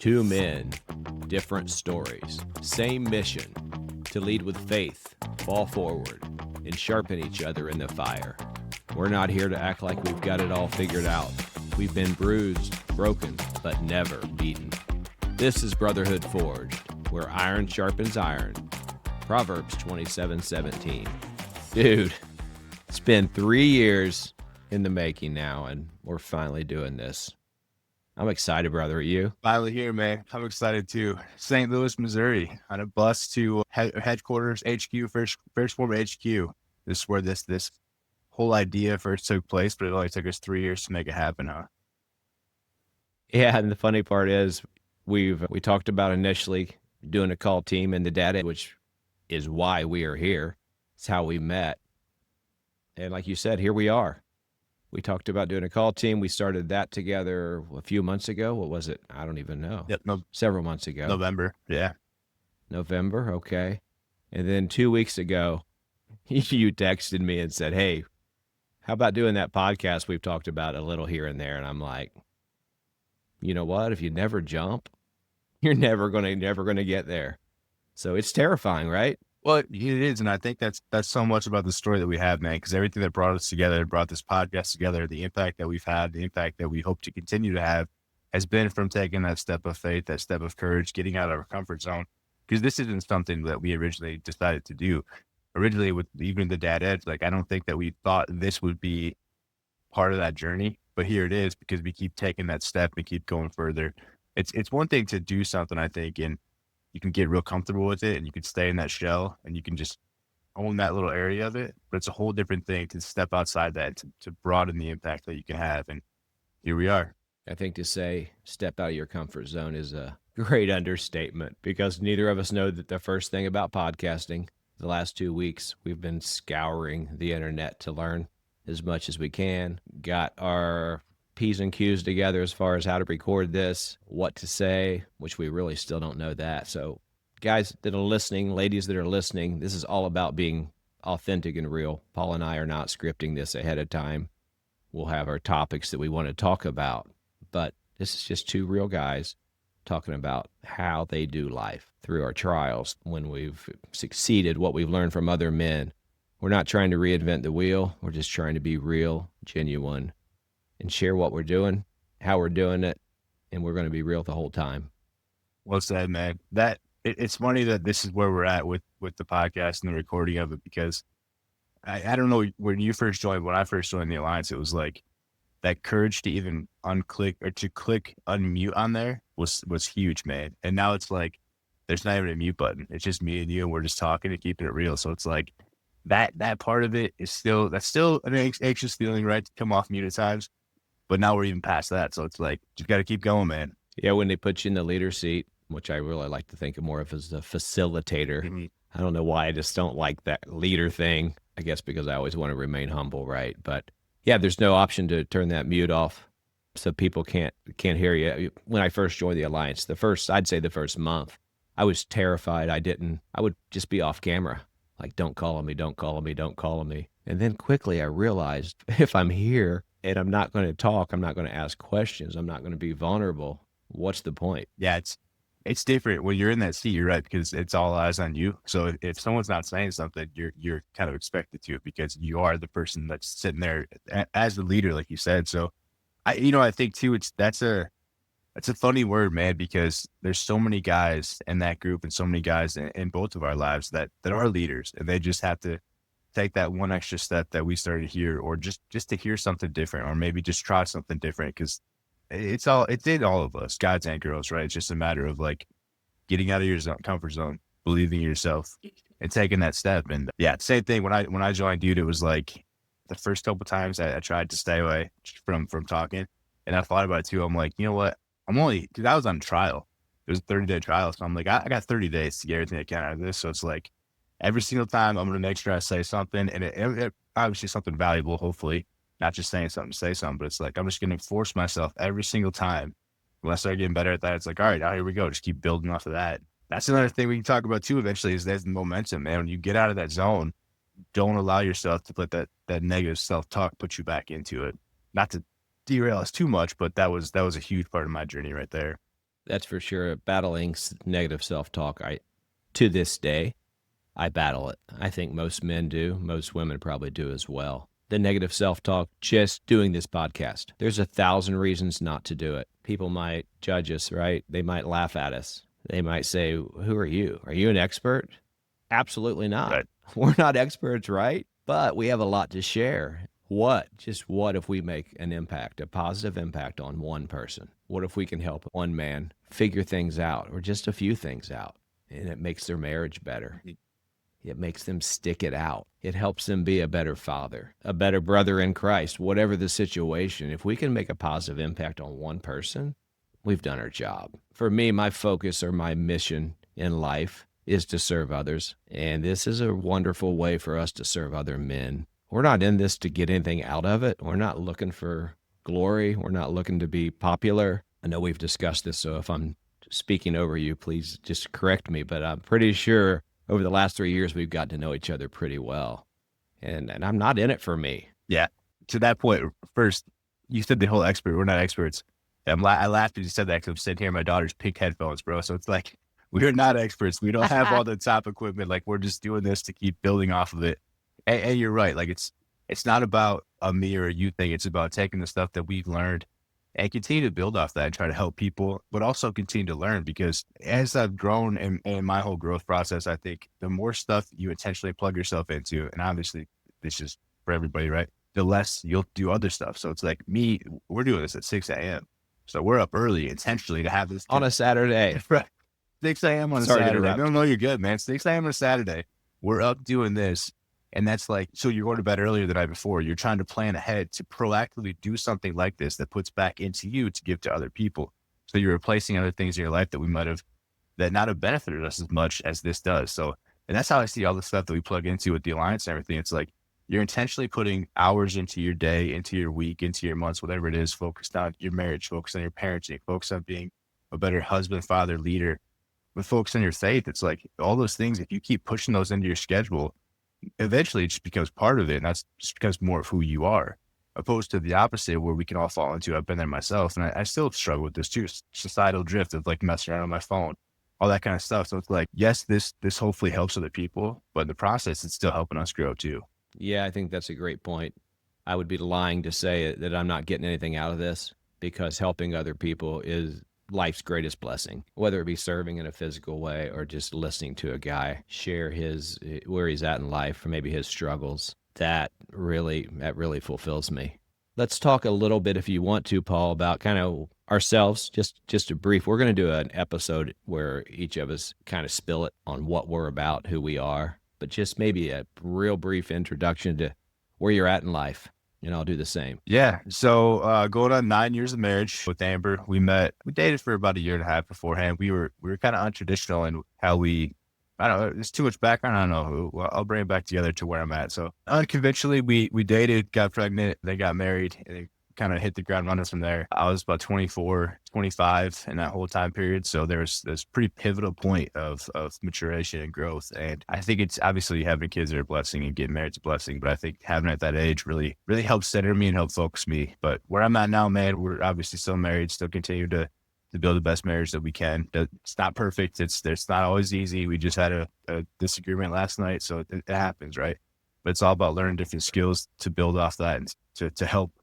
Two men, different stories, same mission, to lead with faith, fall forward, and sharpen each other in the fire. We're not here to act like we've got it all figured out. We've been bruised, broken, but never beaten. This is Brotherhood Forged, where iron sharpens iron. Proverbs 27:17. Dude, it's been 3 years in the making now, and we're finally doing this. I'm excited, brother. Are you? Finally here, man. I'm excited too. St. Louis, Missouri, on a bus to headquarters, HQ, first form HQ. This is where this whole idea first took place, but it only took us 3 years to make it happen, huh? Yeah, and the funny part is we talked about initially doing a call team in the data, which is why we are here. It's how we met. And like you said, here we are. We talked about doing a call team. We started that together a few months ago. What was it? I don't even know. Yep, Several months ago. November, yeah. November, okay. And then 2 weeks ago, you texted me and said, hey, how about doing that podcast we've talked about a little here and there? And I'm like, you know what? If you never jump, you're never gonna get there. So it's terrifying, right? Well, it is, and I think that's so much about the story that we have, man, because everything that brought us together, brought this podcast together, the impact that we've had, the impact that we hope to continue to have has been from taking that step of faith, that step of courage, getting out of our comfort zone, because this isn't something that we originally decided to do. Originally, with even the Dad Edge, like, I don't think that we thought this would be part of that journey, but here it is because we keep taking that step and keep going further. It's one thing to do something, I think, and you can get real comfortable with it and you can stay in that shell and you can just own that little area of it. But it's a whole different thing to step outside that, to broaden the impact that you can have. And here we are. I think to say step out of your comfort zone is a great understatement, because neither of us know that the first thing about podcasting. The last 2 weeks, we've been scouring the internet to learn as much as we can, got our P's and Q's together as far as how to record this, what to say, which we really still don't know that. So guys that are listening, ladies that are listening, this is all about being authentic and real. Paul and I are not scripting this ahead of time. We'll have our topics that we want to talk about, but this is just two real guys talking about how they do life through our trials, when we've succeeded, what we've learned from other men. We're not trying to reinvent the wheel. We're just trying to be real, genuine, and share what we're doing, how we're doing it, and we're going to be real the whole time. Well said, man. It's funny that this is where we're at with the podcast and the recording of it, because I don't know, when you first joined, when I first joined the Alliance, it was like that courage to even unclick or to click unmute on there was huge, man. And now it's like there's not even a mute button. It's just me and you, and we're just talking and keeping it real. So it's like that part of it is still an anxious feeling, right, to come off mute at times. But now we're even past that. So it's like, you got to keep going, man. Yeah, when they put you in the leader seat, which I really like to think of more of as a facilitator. Mm-hmm. I don't know why I just don't like that leader thing. I guess because I always want to remain humble, right? But yeah, there's no option to turn that mute off so people can't hear you. When I first joined the Alliance, I'd say the first month, I was terrified. I would just be off camera. Like, don't call on me, don't call on me, don't call on me. And then quickly I realized, if I'm here and I'm not going to talk, I'm not going to ask questions, I'm not going to be vulnerable, what's the point? Yeah, it's different when you're in that seat, you're right, because it's all eyes on you. So if someone's not saying something, you're kind of expected to, because you are the person that's sitting there as the leader, like you said. So I think too, that's a funny word, man, because there's so many guys in that group and so many guys in both of our lives that are leaders, and they just have to take that one extra step that we started here, or just to hear something different, or maybe just try something different, because it's in all of us, guys and girls, right? It's just a matter of like getting out of your comfort zone, believing in yourself, and taking that step. And yeah, same thing. When I joined, dude, it was like the first couple times I tried to stay away from talking, and I thought about it too. I'm like, you know what? because I was on trial. It was a 30-day trial. So I'm like, I got 30 days to get everything I can out of this. So it's like every single time I'm going to make sure I say something, and it obviously something valuable, hopefully, not just saying something to say something, but it's like, I'm just going to force myself every single time. When I start getting better at that, it's like, all right, now here we go. Just keep building off of that. That's another thing we can talk about too eventually, is there's momentum, man. When you get out of that zone, don't allow yourself to let that negative self-talk put you back into it. Not to derail us too much, but that was a huge part of my journey right there. That's for sure. Battling negative self-talk, to this day, I battle it. I think most men do. Most women probably do as well. The negative self-talk, just doing this podcast. There's 1,000 reasons not to do it. People might judge us, right? They might laugh at us. They might say, who are you? Are you an expert? Absolutely not. Right. We're not experts, right? But we have a lot to share. Just what if we make an impact, a positive impact on one person? What if we can help one man figure things out, or just a few things out, and it makes their marriage better? It makes them stick it out. It helps them be a better father, a better brother in Christ, whatever the situation. If we can make a positive impact on one person, we've done our job. For me, my focus or my mission in life is to serve others. And this is a wonderful way for us to serve other men. We're not in this to get anything out of it. We're not looking for glory. We're not looking to be popular. I know we've discussed this, so if I'm speaking over you, please just correct me. But I'm pretty sure over the last 3 years, we've gotten to know each other pretty well. And I'm not in it for me. Yeah. To that point, first, you said the whole expert. We're not experts. I laughed when you said that because I'm sitting here in my daughter's pink headphones, bro. So it's like, we're not experts. We don't have all the top equipment. Like, we're just doing this to keep building off of it. And you're right. Like, it's not about a me or a you thing. It's about taking the stuff that we've learned and continue to build off that and try to help people, but also continue to learn. Because as I've grown in my whole growth process, I think the more stuff you intentionally plug yourself into, and obviously this is for everybody, right? The less you'll do other stuff. So it's like we're doing this at 6 a.m. So we're up early intentionally to have this On a Saturday. Right. 6 a.m. on a Sorry to Saturday. interrupt. No, you're good, man. 6 a.m. on a Saturday. We're up doing this. And that's like, so you're going to bed earlier the night before. You're trying to plan ahead to proactively do something like this that puts back into you to give to other people. So you're replacing other things in your life that that not have benefited us as much as this does. So, and that's how I see all the stuff that we plug into with the Alliance and everything. It's like, you're intentionally putting hours into your day, into your week, into your months, whatever it is, focused on your marriage, focused on your parenting, focused on being a better husband, father, leader, but focus on your faith. It's like all those things, if you keep pushing those into your schedule, eventually it just becomes part of it. And that's just becomes more of who you are, opposed to the opposite where we can all fall into. I've been there myself, and I still struggle with this too. Societal drift of like messing around on my phone, all that kind of stuff. So it's like, yes, this hopefully helps other people, but in the process, it's still helping us grow too. Yeah, I think that's a great point. I would be lying to say that I'm not getting anything out of this, because helping other people is life's greatest blessing, whether it be serving in a physical way or just listening to a guy share where he's at in life, or maybe his struggles. That really fulfills me. Let's talk a little bit, if you want to, Paul, about kind of ourselves. Just a brief. We're going to do an episode where each of us kind of spill it on what we're about, who we are, but just maybe a real brief introduction to where you're at in life. And I'll do the same. Yeah. So going on 9 years of marriage with Amber, we dated for about a year and a half beforehand. We were kind of untraditional in how I don't know, there's too much background. I don't know. Well, I'll bring it back together to where I'm at. So unconventionally, we dated, got pregnant, then got married, and kind of hit the ground running from there. I was about 24, 25 in that whole time period. So there's this pretty pivotal point of maturation and growth. And I think it's obviously having kids are a blessing and getting married is a blessing, but I think having it at that age really helps center me and help focus me. But where I'm at now, man, we're obviously still married, still continue to build the best marriage that we can. It's not perfect. It's not always easy. We just had a disagreement last night. So it happens, right? But it's all about learning different skills to build off that and to help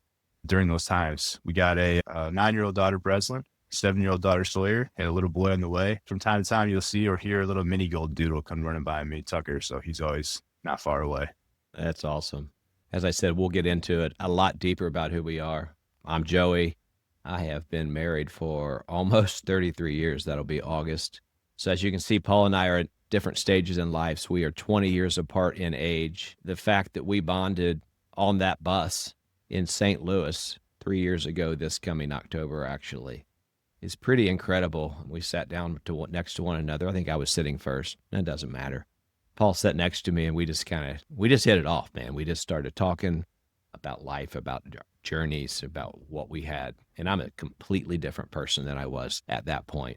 during those times. We got a 9-year-old daughter, Breslin, 7-year-old daughter, Sawyer, and a little boy on the way. From time to time, you'll see or hear a little mini gold doodle come running by me, Tucker. So he's always not far away. That's awesome. As I said, we'll get into it a lot deeper about who we are. I'm Joey. I have been married for almost 33 years. That'll be August. So as you can see, Paul and I are at different stages in life. So we are 20 years apart in age. The fact that we bonded on that bus in St. Louis 3 years ago, this coming October, actually, is pretty incredible. We sat down next to one another. I think I was sitting first. It doesn't matter. Paul sat next to me, and we just hit it off, man. We just started talking about life, about journeys, about what we had. And I'm a completely different person than I was at that point.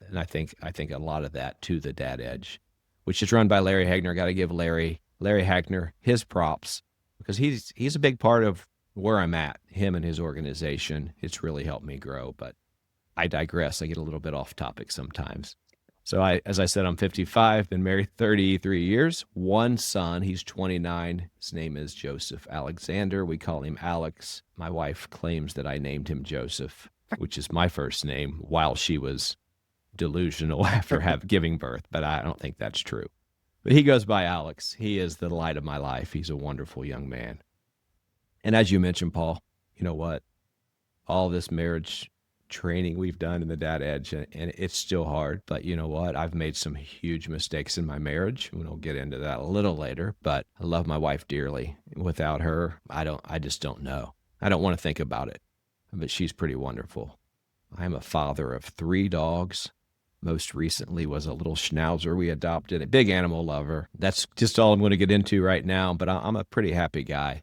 And I think a lot of that to the Dad Edge, which is run by Larry Hagner. Got to give Larry Hagner his props, because he's a big part of where I'm at, him and his organization. It's really helped me grow. But I digress. I get a little bit off topic sometimes. So as I said, I'm 55, been married 33 years, one son. He's 29. His name is Joseph Alexander. We call him Alex. My wife claims that I named him Joseph, which is my first name, while she was delusional after giving birth, but I don't think that's true. But he goes by Alex. He is the light of my life. He's a wonderful young man. And as you mentioned, Paul, you know what? All this marriage training we've done in the Dad Edge, and it's still hard, but you know what? I've made some huge mistakes in my marriage. We'll get into that a little later, but I love my wife dearly. Without her, I just don't know. I don't want to think about it, but she's pretty wonderful. I am a father of 3 dogs. Most recently was a little schnauzer we adopted, a big animal lover. That's just all I'm going to get into right now, but I'm a pretty happy guy.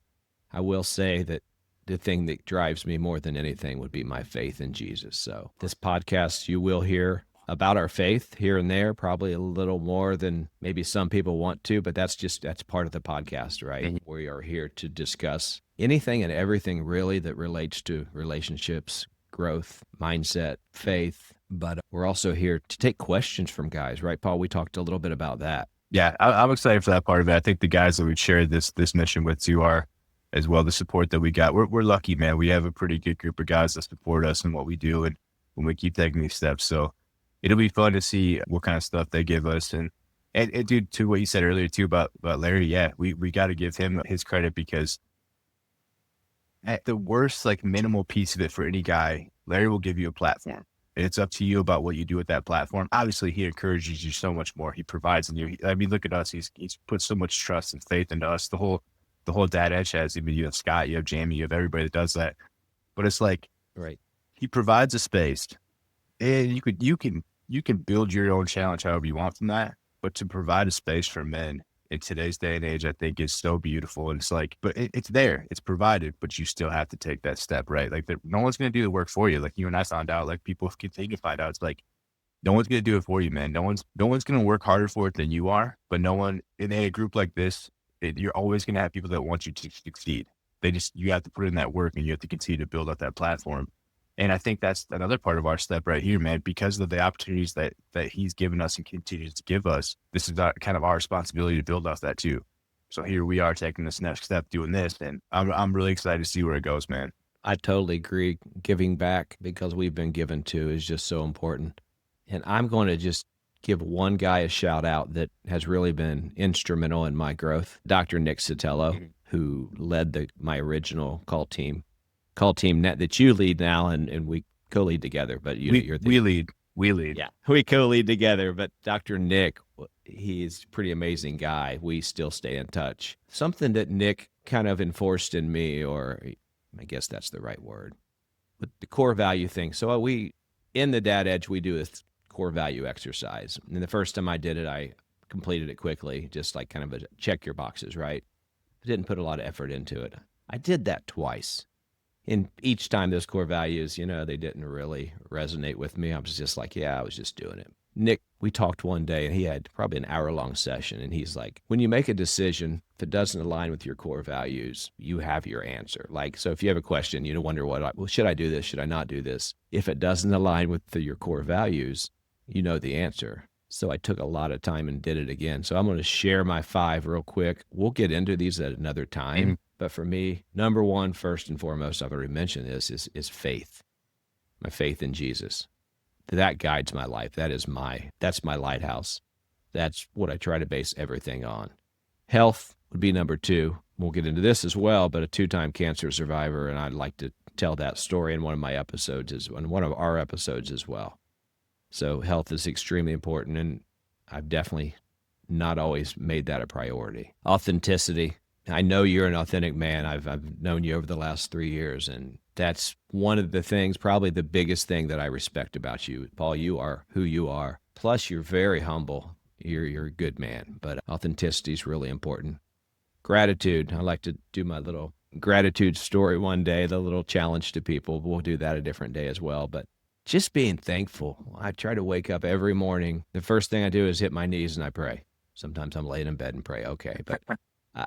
I will say that the thing that drives me more than anything would be my faith in Jesus. So this podcast, you will hear about our faith here and there, probably a little more than maybe some people want to, but that's part of the podcast, right? Mm-hmm. We are here to discuss anything and everything really that relates to relationships, growth, mindset, faith, but we're also here to take questions from guys, right, Paul? We talked a little bit about that. Yeah, I'm excited for that part of it. I think the guys that we've shared this mission with too are as well, the support that we got. We're lucky, man. We have a pretty good group of guys that support us in what we do and when we keep taking these steps. So it'll be fun to see what kind of stuff they give us. And dude, to what you said earlier too about Larry, yeah, we got to give him his credit, because at the worst, like minimal piece of it for any guy, Larry will give you a platform. And it's up to you about what you do with that platform. Obviously, he encourages you so much more. He provides in you. I mean, look at us. He's put so much trust and faith into us. The whole Dad Edge has, I mean, you have Scott, you have Jamie, you have everybody that does that. But it's like, right, he provides a space, and you can build your own challenge however you want from that. But to provide a space for men in today's day and age, I think is so beautiful. And it's like, but it's there, it's provided, but you still have to take that step, right? Like no one's going to do the work for you. Like you and I found out, like people continue to find out. It's like, no one's going to do it for you, man. No one's going to work harder for it than you are. But no one in a group like this, you're always going to have people that want you to succeed. You have to put in that work, and you have to continue to build up that platform. And I think that's another part of our step right here, man, because of the opportunities that he's given us and continues to give us. This is kind of our responsibility to build off that too. So here we are taking this next step, doing this, and I'm really excited to see where it goes, man. I totally agree. Giving back, because we've been given to, is just so important. And I'm going to just give one guy a shout out that has really been instrumental in my growth, Dr. Nick Sotelo, who led my original call team net that you lead now, and we co-lead together. But we lead. Yeah, we co-lead together. But Dr. Nick, he's a pretty amazing guy. We still stay in touch. Something that Nick kind of enforced in me, or I guess that's the right word, with the core value thing. So in the Dad Edge, we do a core value exercise. And the first time I did it, I completed it quickly, just like kind of a check your boxes, right? I didn't put a lot of effort into it. I did that twice. And each time those core values, they didn't really resonate with me. I was just like, yeah, I was just doing it. Nick, we talked one day, and he had probably an hour-long session, and he's like, when you make a decision, if it doesn't align with your core values, you have your answer. Like, so if you have a question, you wonder should I do this? Should I not do this? If it doesn't align with your core values, you know the answer. So I took a lot of time and did it again. So I'm going to share my 5 real quick. We'll get into these at another time. Mm-hmm. But for me, number one, first and foremost, I've already mentioned this, is faith. My faith in Jesus. That guides my life. That's my lighthouse. That's what I try to base everything on. Health would be number 2. We'll get into this as well, but a 2-time cancer survivor, and I'd like to tell that story in one of our episodes as well. So health is extremely important, and I've definitely not always made that a priority. Authenticity. I know you're an authentic man. I've known you over the last 3 years, and that's one of the things, probably the biggest thing that I respect about you. Paul, you are who you are. Plus, you're very humble. You're a good man, but authenticity is really important. Gratitude. I like to do my little gratitude story one day, the little challenge to people. We'll do that a different day as well, but just being thankful. I try to wake up every morning. The first thing I do is hit my knees and I pray. Sometimes I'm laying in bed and pray, okay, but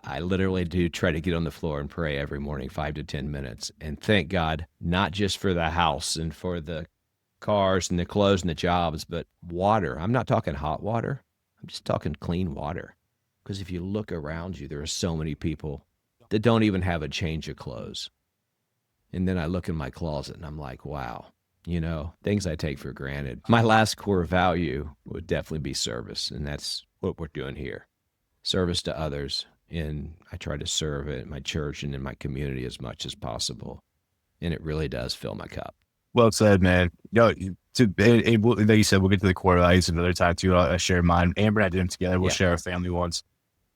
I literally do try to get on the floor and pray every morning, 5 to 10 minutes, and thank God, not just for the house and for the cars and the clothes and the jobs, but water. I'm not talking hot water. I'm just talking clean water. Because if you look around you, there are so many people that don't even have a change of clothes. And then I look in my closet and I'm like, wow, things I take for granted. My last core value would definitely be service. And that's what we're doing here, service to others. And I try to serve at my church and in my community as much as possible. And it really does fill my cup. Well said, man. Like you said, we'll get to the core values another time too. I'll share mine. Amber and I did them together. We'll share our family ones.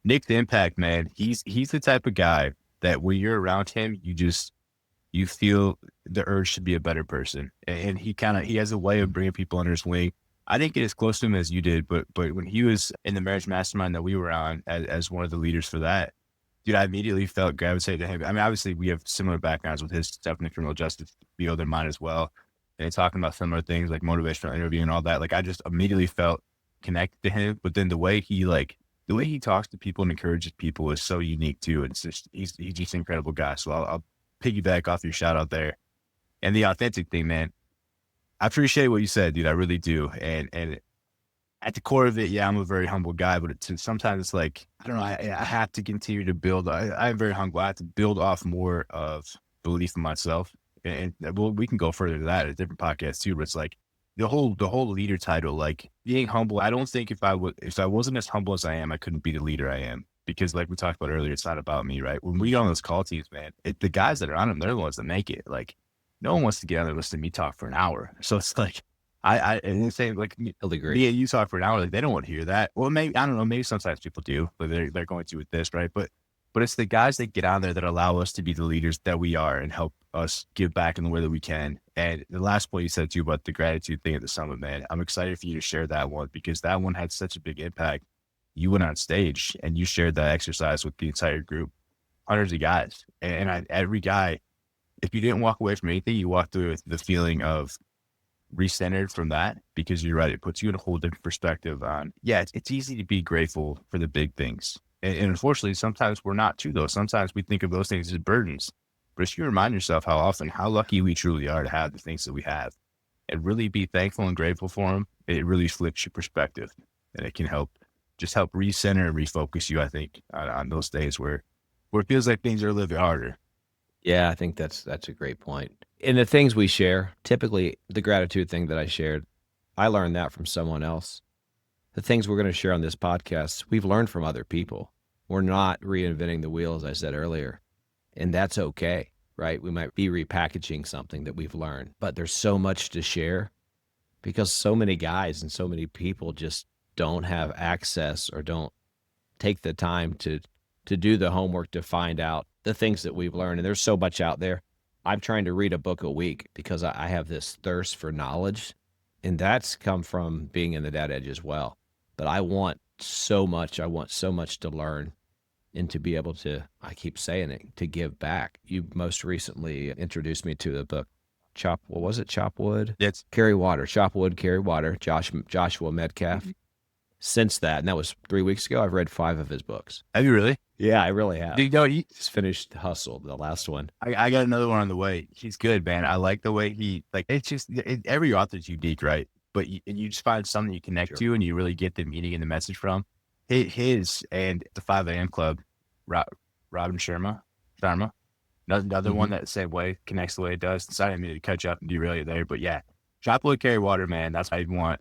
Nick the Impact, man. He's the type of guy that when you're around him, you feel the urge to be a better person. And he has a way of bringing people under his wing. I didn't get as close to him as you did, but when he was in the marriage mastermind that we were on as one of the leaders for that, dude, I immediately felt gravitated to him. I mean, obviously we have similar backgrounds with his stuff in the criminal justice field and mine as well. And talking about similar things like motivational interviewing and all that. Like I just immediately felt connected to him. But then the way he talks to people and encourages people is so unique too. And it's just, he's just an incredible guy. So I'll piggyback off your shout out there. And the authentic thing, man, I appreciate what you said, dude. I really do. And at the core of it, yeah, I'm a very humble guy, but sometimes it's like, I don't know, I have to continue to build. I'm very humble. I have to build off more of belief in myself. And we can go further to that at a different podcast too, but it's like the whole leader title, like being humble. I don't think if I wasn't as humble as I am, I couldn't be the leader I am. Because like we talked about earlier, it's not about me, right? When we get on those call teams, man, the guys that are on them, they're the ones that make it. Like no one wants to get on there and listen to me talk for an hour. So it's like, and it's saying like, Totally agree. me and you talk for an hour, like they don't want to hear that. Well, maybe, I don't know, maybe sometimes people do, but they're going to with this, right? But it's the guys that get on there that allow us to be the leaders that we are and help us give back in the way that we can. And the last point you said too about the gratitude thing at the summit, man, I'm excited for you to share that one because that one had such a big impact. You went on stage and you shared that exercise with the entire group, hundreds of guys. And every guy, if you didn't walk away from anything, you walked away with the feeling of recentered from that, because you're right. It puts you in a whole different perspective on, it's easy to be grateful for the big things. And unfortunately, sometimes we're not too, though. Sometimes we think of those things as burdens. But if you remind yourself how lucky we truly are to have the things that we have and really be thankful and grateful for them, it really flips your perspective. And it can help recenter and refocus you, I think, on those days where it feels like things are a little bit harder. Yeah, I think that's a great point. And the things we share, typically the gratitude thing that I shared, I learned that from someone else. The things we're going to share on this podcast, we've learned from other people. We're not reinventing the wheel, as I said earlier. And that's okay, right? We might be repackaging something that we've learned, but there's so much to share because so many guys and so many people just don't have access or don't take the time to do the homework to find out the things that we've learned. And there's so much out there. I'm trying to read a book a week because I have this thirst for knowledge, and that's come from being in the dad edge as well. But I want so much to learn and to be able to, I keep saying it, to give back. You most recently introduced me to the book, Chop Wood? Yes. Carry Water, Chop Wood, Carry Water, Joshua Metcalf. Mm-hmm. Since that, and that was 3 weeks ago, I've read 5 of his books. Have you really? Yeah, I really have. You know, just finished Hustle, the last one. I got another one on the way. He's good, man. I like the way it's just, every author's unique, right? But you just find something you connect to and you really get the meaning and the message from. His and the 5 a.m. Club, Robin Sharma, another one that same way connects the way it does. So I didn't mean to catch up and derail you there, but yeah, Chop Wood, Carry Water, man. That's what I want.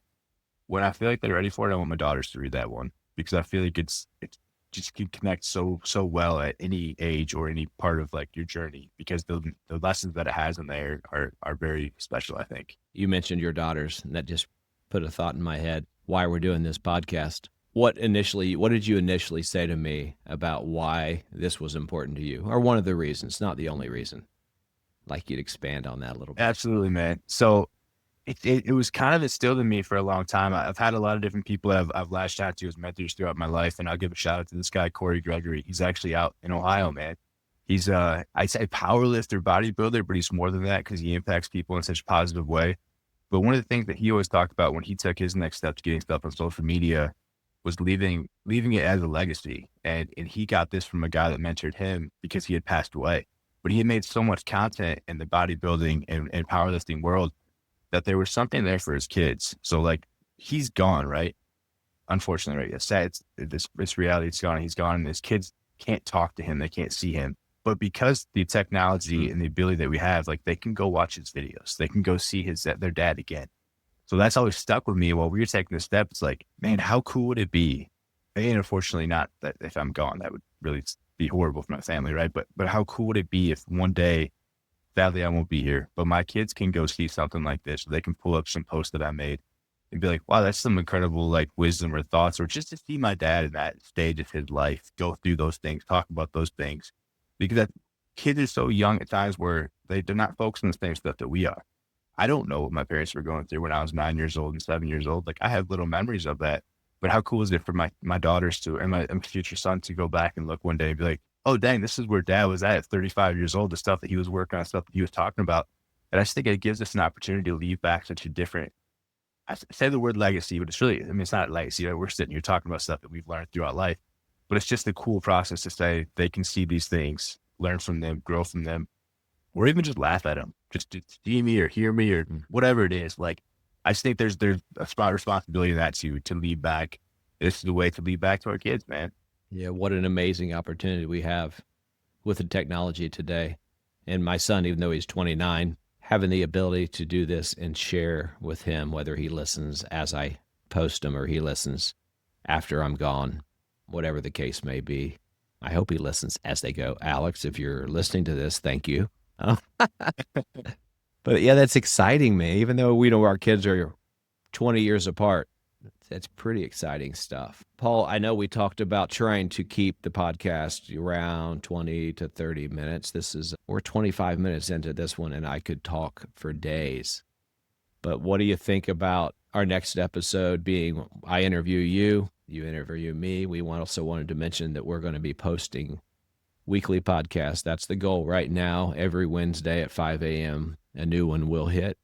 When I feel like they're ready for it, I want my daughters to read that one because I feel like it just can connect so well at any age or any part of like your journey because the lessons that it has in there are very special, I think. You mentioned your daughters, and that just put a thought in my head. Why we're doing this podcast. What did you initially say to me about why this was important to you, or one of the reasons, not the only reason? Like you'd expand on that a little bit. Absolutely, man. So it was kind of instilled in me for a long time. I've had a lot of different people that I've lashed out to as mentors throughout my life, and I'll give a shout out to this guy, Corey Gregory. He's actually out in Ohio, man. He's I'd say power lifter, bodybuilder, but he's more than that because he impacts people in such a positive way. But one of the things that he always talked about when he took his next step to getting stuff on social media was leaving it as a legacy. And he got this from a guy that mentored him because he had passed away. But he had made so much content in the bodybuilding and powerlifting world that there was something there for his kids. So like he's gone, right? Unfortunately, right? It's sad. This reality, it's gone. He's gone, and his kids can't talk to him. They can't see him. But because the technology and the ability that we have, like they can go watch his videos. They can go see their dad again. So that's always stuck with me while we were taking the step. It's like, man, how cool would it be? And unfortunately, not that if I'm gone, that would really be horrible for my family, right? But how cool would it be if one day, sadly, I won't be here, but my kids can go see something like this. They can pull up some posts that I made and be like, wow, that's some incredible like wisdom or thoughts, or just to see my dad in that stage of his life, go through those things, talk about those things, because that kids are so young at times where they're not focused on the same stuff that we are. I don't know what my parents were going through when I was 9 years old and 7 years old. Like I have little memories of that, but how cool is it for my daughters to, and my future son to go back and look one day and be like, oh, dang, this is where dad was at 35 years old, the stuff that he was working on, stuff that he was talking about. And I just think it gives us an opportunity to leave back such a different, I say the word legacy, but it's really, I mean, it's not legacy. We're sitting here talking about stuff that we've learned throughout life, but it's just a cool process to say they can see these things, learn from them, grow from them, or even just laugh at them, just to see me or hear me or whatever it is. Like, I just think there's a spot responsibility in that to lead back. This is the way to lead back to our kids, man. Yeah, what an amazing opportunity we have with the technology today. And my son, even though he's 29, having the ability to do this and share with him, whether he listens as I post them or he listens after I'm gone, whatever the case may be. I hope he listens as they go. Alex, if you're listening to this, thank you. But yeah, that's exciting, man. Even though we know our kids are 20 years apart, that's pretty exciting stuff. Paul, I know we talked about trying to keep the podcast around 20 to 30 minutes. We're 25 minutes into this one, and I could talk for days. But what do you think about our next episode being, I interview you, you interview me. We also wanted to mention that we're going to be posting weekly podcasts. That's the goal right now. Every Wednesday at 5 a.m., a new one will hit.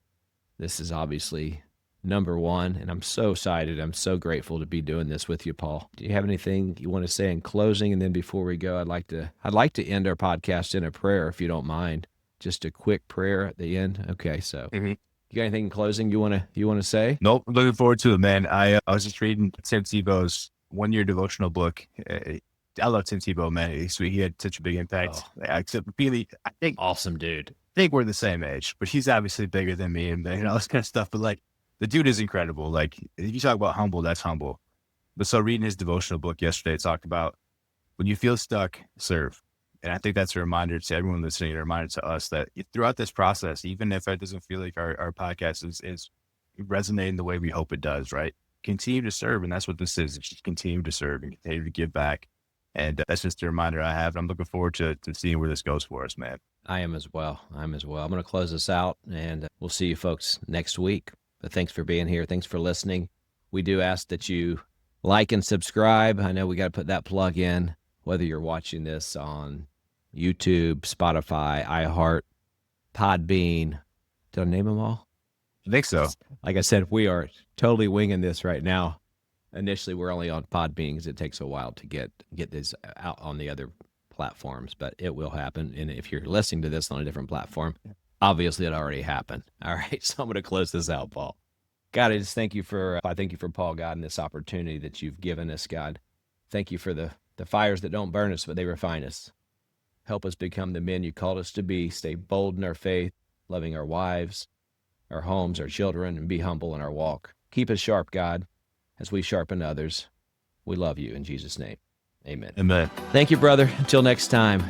This is obviously number one, and I'm so excited. I'm so grateful to be doing this with you, Paul. Do you have anything you want to say in closing? And then before we go, I'd like to end our podcast in a prayer, if you don't mind. Just a quick prayer at the end. Okay, so you got anything in closing you want to say? Nope. Looking forward to it, man. I was just reading Tim Tebow's 1-year devotional book. I love Tim Tebow, man. He had such a big impact. Except really, I think Awesome dude. I think we're the same age, but he's obviously bigger than me and all this kind of stuff. But like, the dude is incredible. Like, if you talk about humble, that's humble. But so reading his devotional book yesterday, it talked about when you feel stuck, serve. And I think that's a reminder to everyone listening, a reminder to us that throughout this process, even if it doesn't feel like our podcast is resonating the way we hope it does, right? Continue to serve. And that's what this is. It's just continue to serve and continue to give back. And that's just a reminder I have. I'm looking forward to seeing where this goes for us, man. I am as well. I'm going to close this out, and we'll see you folks next week. But thanks for being here. Thanks for listening. We do ask that you like and subscribe. I know we got to put that plug in, whether you're watching this on YouTube, Spotify, iHeart, Podbean. Did I name them all? I think so. Like I said, we are totally winging this right now. Initially, we're only on Podbean because it takes a while to get this out on the other platforms, but it will happen. And if you're listening to this on a different platform, obviously it already happened. All right, so I'm going to close this out, Paul. God, I thank you for Paul, God, and this opportunity that you've given us, God. Thank you for the fires that don't burn us, but they refine us. Help us become the men you called us to be. Stay bold in our faith, loving our wives, our homes, our children, and be humble in our walk. Keep us sharp, God, as we sharpen others. We love you in Jesus' name. Amen. Amen. Thank you, brother. Until next time.